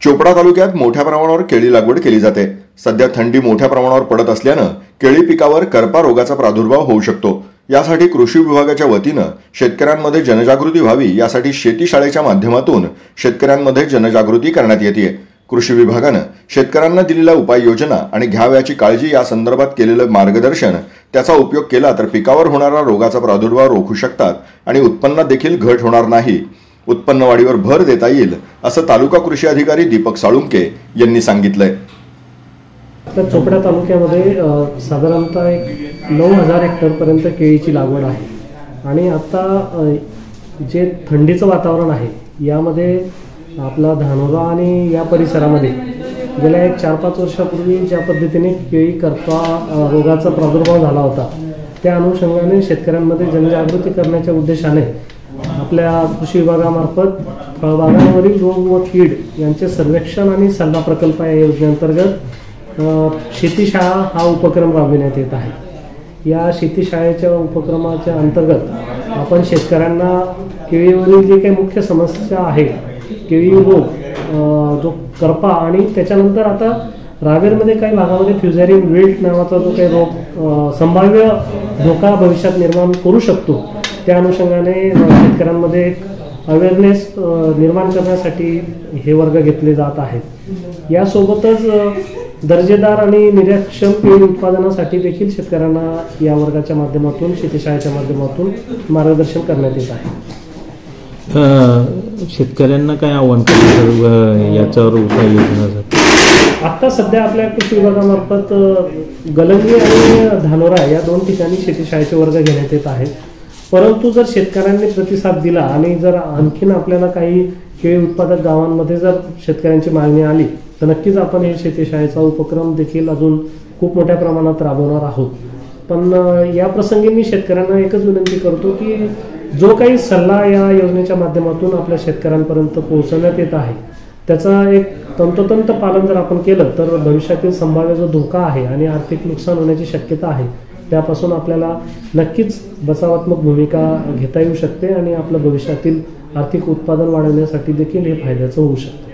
चोपडा तालुक्यात मोठ्या प्रमाणावर केळी लागवड केली जाते। सध्या थंडी मोठ्या प्रमाणावर पडत असल्यानं केळी पिकावर करपा रोगाचा प्रादुर्भाव होऊ शकतो। यासाठी कृषी विभागाच्या वतीनं शेतकऱ्यांमध्ये जनजागृती व्हावी यासाठी शेती शाळेच्या माध्यमातून शेतकऱ्यांमध्ये जनजागृती करण्यात येते। कृषी विभागानं शेतकऱ्यांना दिलेल्या उपाययोजना आणि घ्यावयाची काळजी या संदर्भात केलेलं मार्गदर्शन त्याचा उपयोग केला तर पिकावर होणारा रोगाचा प्रादुर्भाव रोखू शकतात आणि उत्पन्नात देखील घट होणार नाही। उत्पन्न वाढीवर भर देता येईल असं तालुका कृषी अधिकारी दीपक साळुंके यांनी सांगितलंय। तर चोपडा तालुक्यामध्ये साधारणतः 9000 हेक्टर पर्यंत केळीची लागवड आहे आणि आता जे थंडीचं वातावरण आहे यामध्ये आपला धानोरा आणि या परिसरामध्ये गेल्या 4-5 वर्षापूर्वी ज्या पद्धतीने केळी करपा रोगाचा प्रादुर्भाव झाला होता त्या अनुषंगाने शेतकऱ्यांमध्ये जनजागृती करण्याच्या उद्देशाने आपल्या कृषी विभागामार्फत फळबागांवरील रोग व कीड यांचे सर्वेक्षण आणि सल्ला प्रकल्प या योजनेअंतर्गत शेती शाळा हा उपक्रम राबविण्यात येत आहे। या शेती शाळेच्या उपक्रमाच्या अंतर्गत आपण शेतकऱ्यांना केळीवरील जे काही मुख्य समस्या आहे केळी रोग, जो करपा आणि त्याच्यानंतर आता रावेरमध्ये काही भागामध्ये फ्युझेरियन विल्ट नावाचा जो काही रोग संभाव्य धोका भविष्यात निर्माण करू शकतो त्या अनुषंगाने शेतकऱ्यांमध्ये अवेअरनेस निर्माण करण्यासाठी हे वर्ग घेतले जात आहेत। यासोबतच दर्जेदार आणि निर्यातक्षम केळी उत्पादनासाठी देखील शेतकऱ्यांना या वर्गाच्या माध्यमातून शेतीशाळेच्या माध्यमातून मार्गदर्शन करण्यात येत आहे। शेतकऱ्यांना काय आव्हान करणार याच्यावर उपाययोजना आता सध्या आपल्या कृषी विभागामार्फत गलंगी आणि धानोरा या 2 ठिकाणी शेतीशाळेचे वर्ग घेण्यात येत आहेत। परंतु जर शेतकऱ्यांनी प्रतिसाद दिला आणि जर आणखीन आपल्याला काही केळी उत्पादक गावांमध्ये जर शेतकऱ्यांची मागणी आली तर नक्कीच आपण हे शेतीशाळेचा उपक्रम देखील अजून खूप मोठ्या प्रमाणात राबवणार आहोत। पण या प्रसंगी मी शेतकऱ्यांना एकच विनंती करतो की जो काही सल्ला या योजनेच्या माध्यमातून आपल्या शेतकऱ्यांपर्यंत पोहोचवण्यात येत आहे त्याचा एक तंतोतंत पालन जर आपण केलं तर भविष्यातील संभाव्य जो धोका आहे आणि आर्थिक नुकसान होण्याची शक्यता आहे त्यापासून आपल्याला नक्कीच बचावात्मक भूमिका घेता येऊ शकते आणि आपल्या भविष्यातील आर्थिक उत्पादन वाढवण्यासाठी देखील हे फायद्याचं होऊ शकते।